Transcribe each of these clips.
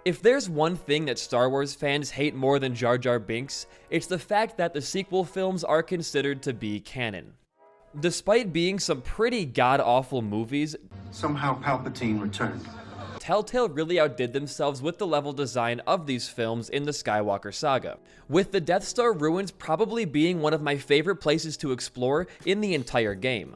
If there's one thing that Star Wars fans hate more than Jar Jar Binks, it's the fact that the sequel films are considered to be canon. Despite being some pretty god-awful movies, somehow Palpatine returned. Telltale really outdid themselves with the level design of these films in the Skywalker Saga, with the Death Star ruins probably being one of my favorite places to explore in the entire game.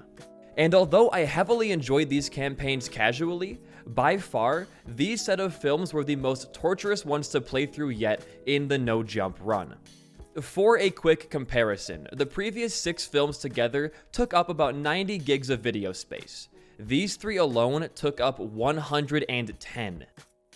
And although I heavily enjoyed these campaigns casually, by far, these set of films were the most torturous ones to play through yet in the no jump run. For a quick comparison, the previous 6 films together took up about 90 gigs of video space. These 3 alone took up 110.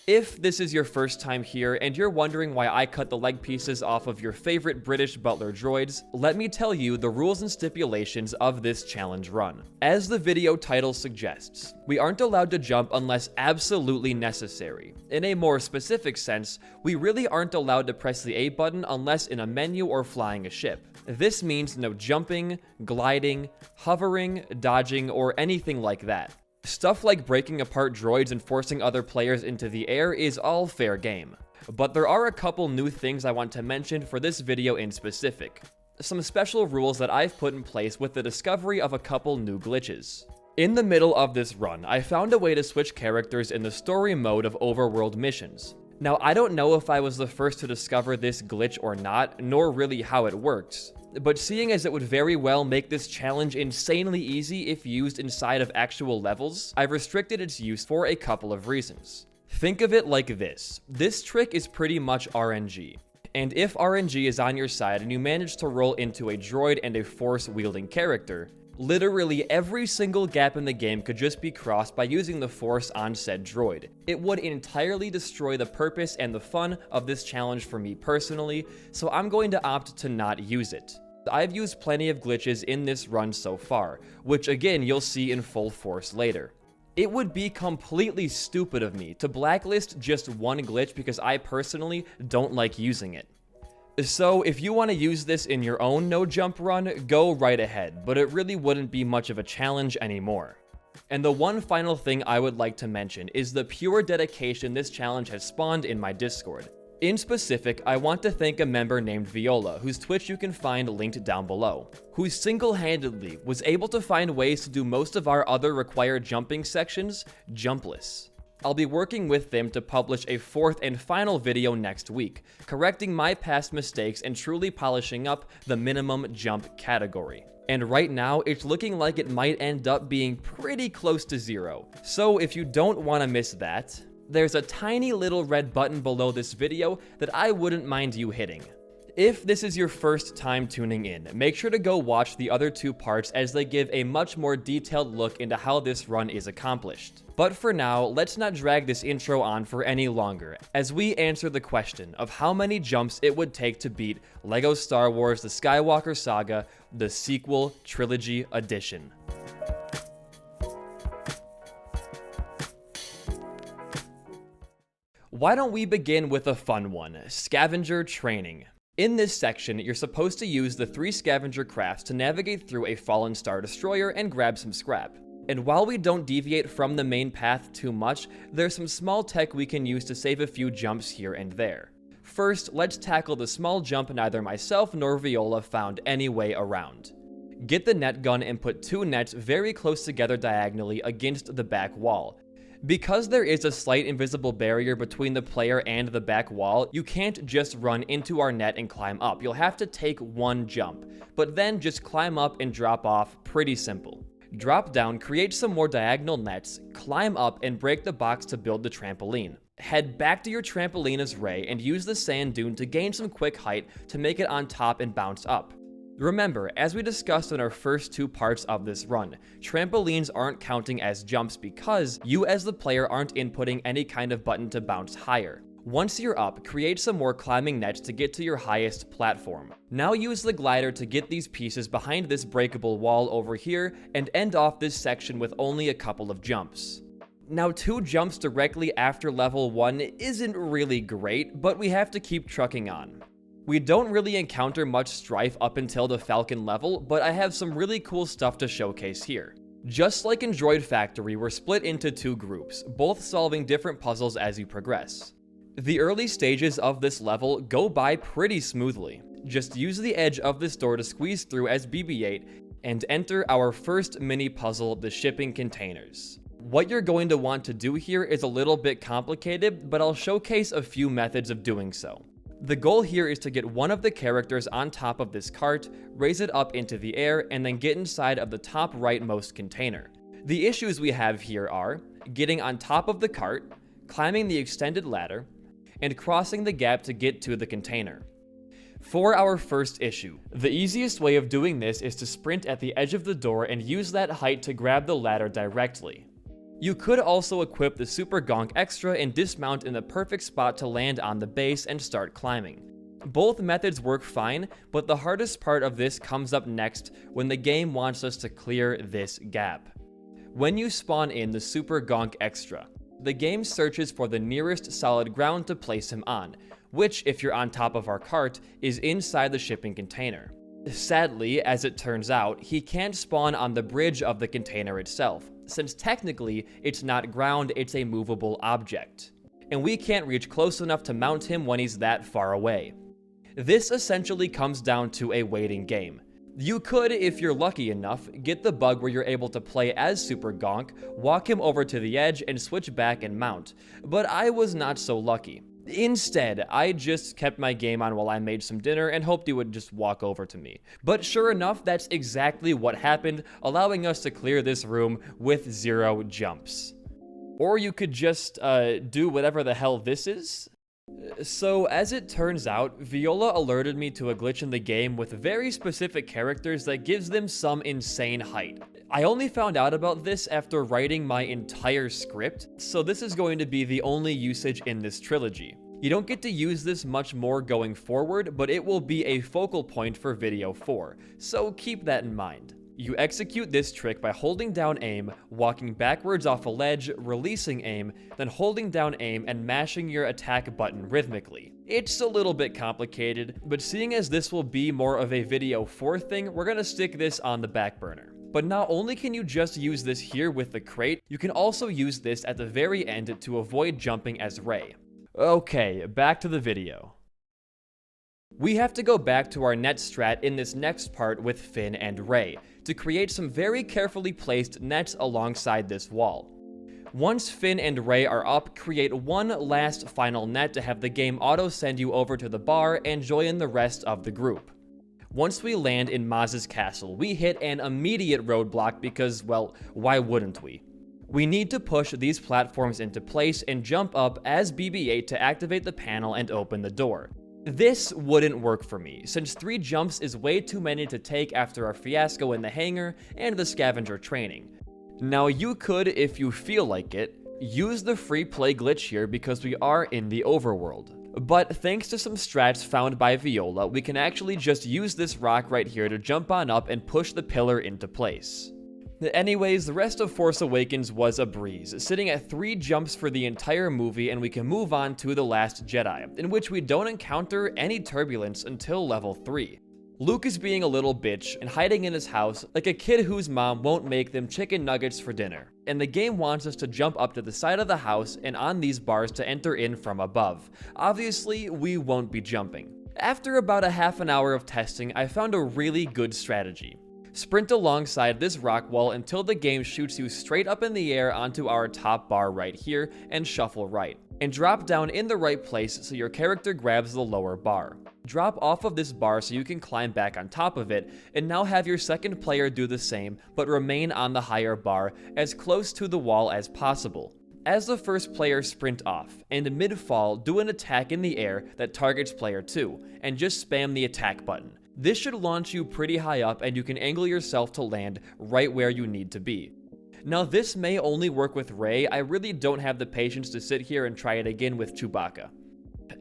If this is your first time here and you're wondering why I cut the leg pieces off of your favorite British butler droids, let me tell you the rules and stipulations of this challenge run. As the video title suggests, we aren't allowed to jump unless absolutely necessary. In a more specific sense, we really aren't allowed to press the A button unless in a menu or flying a ship. This means no jumping, gliding, hovering, dodging, or anything like that. Stuff like breaking apart droids and forcing other players into the air is all fair game. But there are a couple new things I want to mention for this video in specific. Some special rules that I've put in place with the discovery of a couple new glitches. In the middle of this run, I found a way to switch characters in the story mode of overworld missions. Now, I don't know if I was the first to discover this glitch or not, nor really how it works. But seeing as it would very well make this challenge insanely easy if used inside of actual levels, I've restricted its use for a couple of reasons. Think of it like this. This trick is pretty much RNG. And if RNG is on your side and you manage to roll into a droid and a force-wielding character, literally every single gap in the game could just be crossed by using the force on said droid. It would entirely destroy the purpose and the fun of this challenge for me personally, so I'm going to opt to not use it. I've used plenty of glitches in this run so far, which again you'll see in full force later. It would be completely stupid of me to blacklist just one glitch because I personally don't like using it. So if you want to use this in your own no jump run, go right ahead, but it really wouldn't be much of a challenge anymore. And the one final thing I would like to mention is the pure dedication this challenge has spawned in my Discord. In specific, I want to thank a member named Viola, whose Twitch you can find linked down below, who single-handedly was able to find ways to do most of our other required jumping sections jumpless. I'll be working with them to publish a 4th and final video next week, correcting my past mistakes and truly polishing up the minimum jump category. And right now, it's looking like it might end up being pretty close to 0. So if you don't want to miss that, there's a tiny little red button below this video that I wouldn't mind you hitting. If this is your first time tuning in, make sure to go watch the other 2 parts as they give a much more detailed look into how this run is accomplished. But for now, let's not drag this intro on for any longer, as we answer the question of how many jumps it would take to beat LEGO Star Wars The Skywalker Saga, the sequel trilogy edition. Why don't we begin with a fun one, Scavenger Training. In this section, you're supposed to use the 3 scavenger crafts to navigate through a fallen Star Destroyer and grab some scrap. And while we don't deviate from the main path too much, there's some small tech we can use to save a few jumps here and there. First, let's tackle the small jump neither myself nor Viola found any way around. Get the net gun and put 2 nets very close together diagonally against the back wall. Because there is a slight invisible barrier between the player and the back wall, you can't just run into our net and climb up. You'll have to take 1 jump, but then just climb up and drop off. Pretty simple. Drop down, create some more diagonal nets, climb up, and break the box to build the trampoline. Head back to your trampoline as Rey and use the sand dune to gain some quick height to make it on top and bounce up. Remember, as we discussed in our first 2 parts of this run, trampolines aren't counting as jumps because you as the player aren't inputting any kind of button to bounce higher. Once you're up, create some more climbing nets to get to your highest platform. Now use the glider to get these pieces behind this breakable wall over here and end off this section with only a couple of jumps. Now 2 jumps directly after level 1 isn't really great, but we have to keep trucking on. We don't really encounter much strife up until the Falcon level, but I have some really cool stuff to showcase here. Just like in Droid Factory, we're split into 2 groups, both solving different puzzles as you progress. The early stages of this level go by pretty smoothly. Just use the edge of this door to squeeze through as BB-8 and enter our first mini puzzle, the shipping containers. What you're going to want to do here is a little bit complicated, but I'll showcase a few methods of doing so. The goal here is to get one of the characters on top of this cart, raise it up into the air, and then get inside of the top rightmost container. The issues we have here are getting on top of the cart, climbing the extended ladder, and crossing the gap to get to the container. For our first issue, the easiest way of doing this is to sprint at the edge of the door and use that height to grab the ladder directly. You could also equip the Super Gonk Extra and dismount in the perfect spot to land on the base and start climbing. Both methods work fine, but the hardest part of this comes up next when the game wants us to clear this gap. When you spawn in the Super Gonk Extra, the game searches for the nearest solid ground to place him on, which, if you're on top of our cart, is inside the shipping container. Sadly, as it turns out, he can't spawn on the bridge of the container itself, since technically it's not ground, it's a movable object. And we can't reach close enough to mount him when he's that far away. This essentially comes down to a waiting game. You could, if you're lucky enough, get the bug where you're able to play as Super Gonk, walk him over to the edge, and switch back and mount, but I was not so lucky. Instead, I just kept my game on while I made some dinner and hoped he would just walk over to me. But sure enough, that's exactly what happened, allowing us to clear this room with 0 jumps. Or you could just, do whatever the hell this is. So, as it turns out, Viola alerted me to a glitch in the game with very specific characters that gives them some insane height. I only found out about this after writing my entire script, so this is going to be the only usage in this trilogy. You don't get to use this much more going forward, but it will be a focal point for video 4, so keep that in mind. You execute this trick by holding down aim, walking backwards off a ledge, releasing aim, then holding down aim and mashing your attack button rhythmically. It's a little bit complicated, but seeing as this will be more of a video 4 thing, we're gonna stick this on the back burner. But not only can you just use this here with the crate, you can also use this at the very end to avoid jumping as Rey. Okay, back to the video. We have to go back to our net strat in this next part with Finn and Rey to create some very carefully placed nets alongside this wall. Once Finn and Rey are up, create one last final net to have the game auto send you over to the bar and join the rest of the group. Once we land in Maz's castle, we hit an immediate roadblock because, well, why wouldn't we? We need to push these platforms into place and jump up as BB-8 to activate the panel and open the door. This wouldn't work for me, since 3 jumps is way too many to take after our fiasco in the hangar and the Scavenger Training. Now you could, if you feel like it, use the free play glitch here because we are in the overworld. But thanks to some strats found by Viola, we can actually just use this rock right here to jump on up and push the pillar into place. Anyways, the rest of Force Awakens was a breeze, sitting at 3 jumps for the entire movie, and we can move on to The Last Jedi, in which we don't encounter any turbulence until level 3. Luke is being a little bitch and hiding in his house like a kid whose mom won't make them chicken nuggets for dinner, and the game wants us to jump up to the side of the house and on these bars to enter in from above. Obviously, we won't be jumping. After about a half an hour of testing, I found a really good strategy. Sprint alongside this rock wall until the game shoots you straight up in the air onto our top bar right here and shuffle right. And drop down in the right place so your character grabs the lower bar. Drop off of this bar so you can climb back on top of it, and now have your second player do the same, but remain on the higher bar as close to the wall as possible. As the first player sprint off, and mid-fall do an attack in the air that targets player 2, and just spam the attack button. This should launch you pretty high up and you can angle yourself to land right where you need to be. Now this may only work with Rey, I really don't have the patience to sit here and try it again with Chewbacca.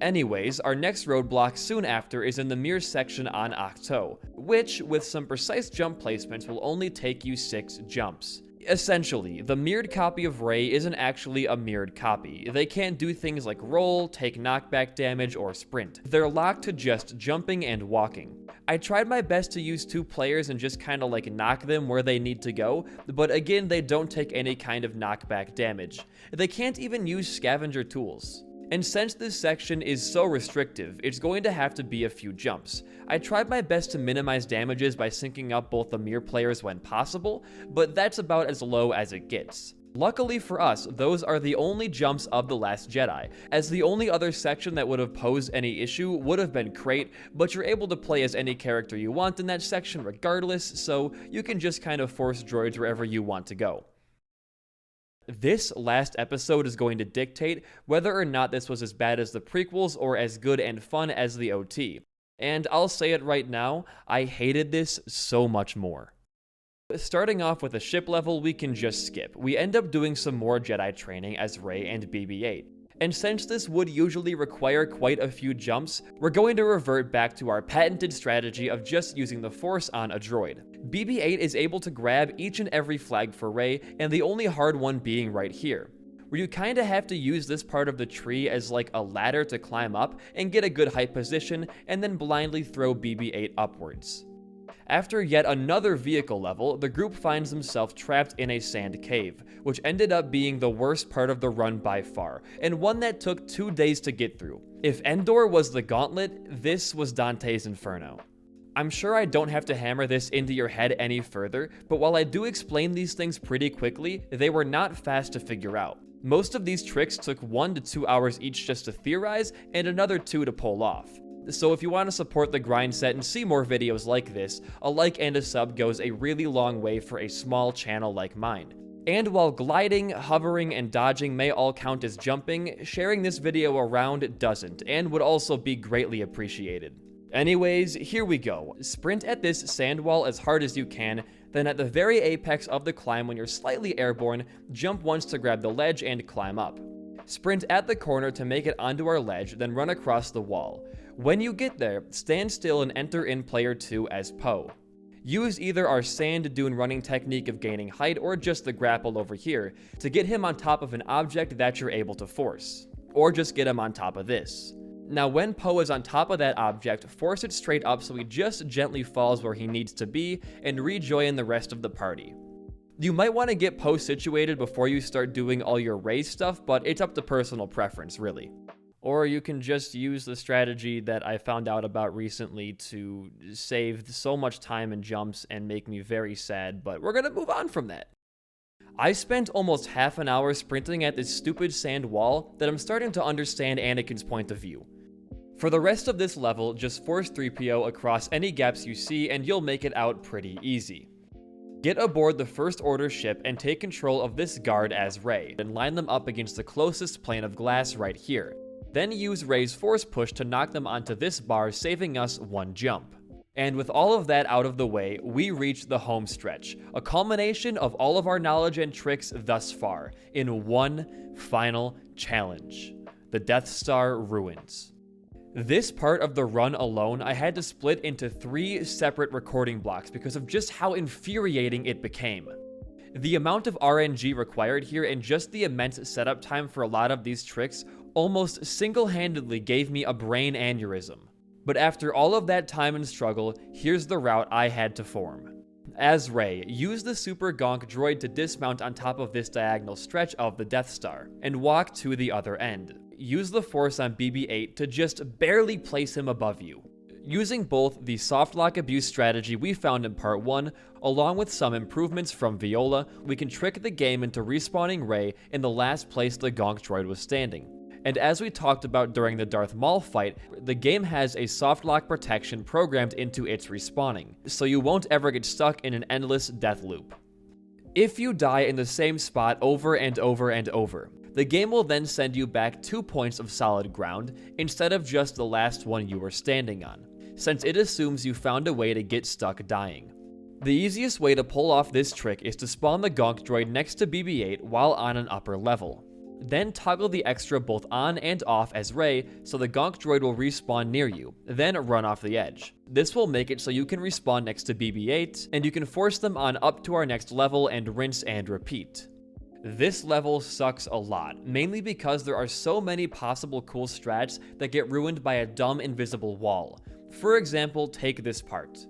Anyways, our next roadblock soon after is in the mirror section on Ahch-To, which, with some precise jump placements, will only take you 6 jumps. Essentially, the mirrored copy of Rey isn't actually a mirrored copy. They can't do things like roll, take knockback damage, or sprint. They're locked to just jumping and walking. I tried my best to use 2 players and just kinda like knock them where they need to go, but again, they don't take any kind of knockback damage. They can't even use scavenger tools. And since this section is so restrictive, it's going to have to be a few jumps. I tried my best to minimize damages by syncing up both the mirror players when possible, but that's about as low as it gets. Luckily for us, those are the only jumps of The Last Jedi, as the only other section that would have posed any issue would have been Crate, but you're able to play as any character you want in that section regardless, so you can just kind of force droids wherever you want to go. This last episode is going to dictate whether or not this was as bad as the prequels or as good and fun as the OT. And I'll say it right now, I hated this so much more. Starting off with a ship level we can just skip. We end up doing some more Jedi training as Rey and BB-8. And since this would usually require quite a few jumps, we're going to revert back to our patented strategy of just using the Force on a droid. BB-8 is able to grab each and every flag for Rey, and the only hard one being right here, where you kinda have to use this part of the tree as like a ladder to climb up and get a good height position, and then blindly throw BB-8 upwards. After yet another vehicle level, the group finds themselves trapped in a sand cave, which ended up being the worst part of the run by far, and one that took 2 days to get through. If Endor was the gauntlet, this was Dante's Inferno. I'm sure I don't have to hammer this into your head any further, but while I do explain these things pretty quickly, they were not fast to figure out. Most of these tricks took 1 to 2 hours each just to theorize, and another 2 to pull off. So if you want to support the grind set and see more videos like this, a like and a sub goes a really long way for a small channel like mine. And while gliding, hovering, and dodging may all count as jumping, sharing this video around doesn't, and would also be greatly appreciated. Anyways, here we go. Sprint at this sand wall as hard as you can, then at the very apex of the climb when you're slightly airborne, jump once to grab the ledge and climb up. Sprint at the corner to make it onto our ledge, then run across the wall. When you get there, stand still and enter in player 2 as Poe. Use either our sand dune running technique of gaining height or just the grapple over here to get him on top of an object that you're able to force. Or just get him on top of this. Now when Poe is on top of that object, force it straight up so he just gently falls where he needs to be and rejoin the rest of the party. You might want to get Poe situated before you start doing all your Rey stuff, but it's up to personal preference, really. Or you can just use the strategy that I found out about recently to save so much time and jumps and make me very sad, but we're gonna move on from that. I spent almost half an hour sprinting at this stupid sand wall that I'm starting to understand Anakin's point of view. For the rest of this level, just force 3PO across any gaps you see and you'll make it out pretty easy. Get aboard the First Order ship and take control of this guard as Rey, and line them up against the closest plane of glass right here. Then use Rey's force push to knock them onto this bar, saving us 1 jump. And with all of that out of the way, we reach the home stretch, a culmination of all of our knowledge and tricks thus far, in one final challenge: the Death Star ruins. This part of the run alone, I had to split into 3 separate recording blocks because of just how infuriating it became. The amount of RNG required here and just the immense setup time for a lot of these tricks almost single-handedly gave me a brain aneurysm. But after all of that time and struggle, here's the route I had to form. As Rey, use the Super Gonk droid to dismount on top of this diagonal stretch of the Death Star, and walk to the other end. Use the Force on BB-8 to just barely place him above you. Using both the soft lock abuse strategy we found in part 1, along with some improvements from Viola, we can trick the game into respawning Rey in the last place the Gonk droid was standing. And as we talked about during the Darth Maul fight, the game has a soft lock protection programmed into its respawning, so you won't ever get stuck in an endless death loop. If you die in the same spot over and over and over, the game will then send you back 2 points of solid ground instead of just the last one you were standing on, since it assumes you found a way to get stuck dying. The easiest way to pull off this trick is to spawn the Gonk droid next to BB-8 while on an upper level. Then toggle the extra both on and off as Rey so the Gonk droid will respawn near you, then run off the edge. This will make it so you can respawn next to BB-8, and you can force them on up to our next level and rinse and repeat. This level sucks a lot, mainly because there are so many possible cool strats that get ruined by a dumb invisible wall. For example, take this part.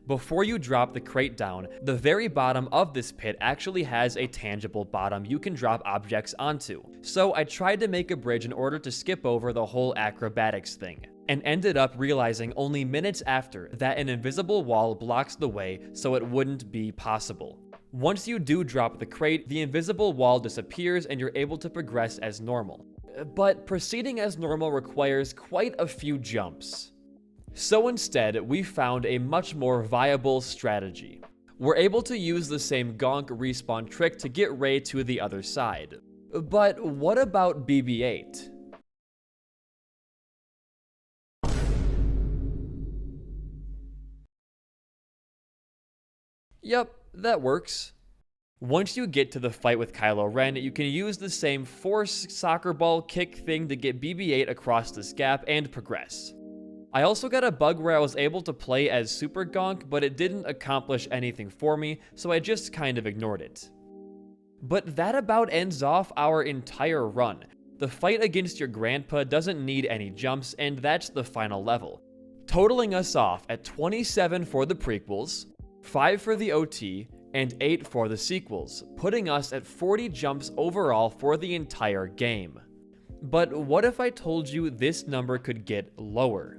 Before you drop the crate down, the very bottom of this pit actually has a tangible bottom you can drop objects onto. So I tried to make a bridge in order to skip over the whole acrobatics thing, and ended up realizing only minutes after that an invisible wall blocks the way, so it wouldn't be possible. Once you do drop the crate, the invisible wall disappears and you're able to progress as normal. But proceeding as normal requires quite a few jumps. So instead, we found a much more viable strategy. We're able to use the same gonk respawn trick to get Rey to the other side. But what about BB-8? Yep, that works. Once you get to the fight with Kylo Ren, you can use the same force soccer ball kick thing to get BB-8 across this gap and progress. I also got a bug where I was able to play as Super Gonk, but it didn't accomplish anything for me, so I just kind of ignored it. But that about ends off our entire run. The fight against your grandpa doesn't need any jumps, and that's the final level, totaling us off at 27 for the prequels, 5 for the OT, and 8 for the sequels, putting us at 40 jumps overall for the entire game. But what if I told you this number could get lower?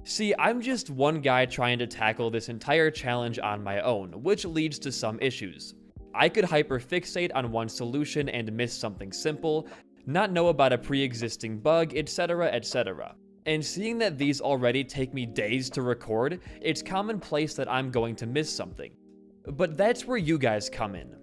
See, I'm just one guy trying to tackle this entire challenge on my own, which leads to some issues. I could hyperfixate on one solution and miss something simple, not know about a pre-existing bug, etc, etc. And seeing that these already take me days to record, it's commonplace that I'm going to miss something. But that's where you guys come in.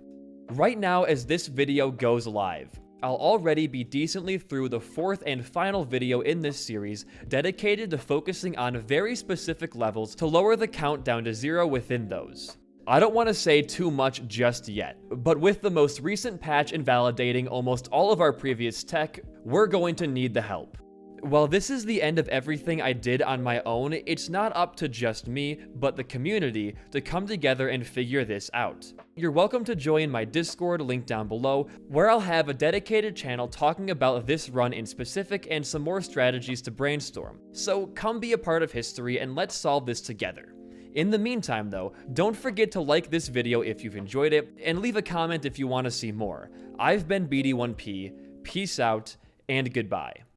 Right now, as this video goes live, I'll already be decently through the 4th and final video in this series dedicated to focusing on very specific levels to lower the count down to 0 within those. I don't want to say too much just yet, but with the most recent patch invalidating almost all of our previous tech, we're going to need the help. While this is the end of everything I did on my own, it's not up to just me, but the community, to come together and figure this out. You're welcome to join my Discord, link down below, where I'll have a dedicated channel talking about this run in specific and some more strategies to brainstorm. So come be a part of history and let's solve this together. In the meantime though, don't forget to like this video if you've enjoyed it, and leave a comment if you want to see more. I've been BD1P, peace out, and goodbye.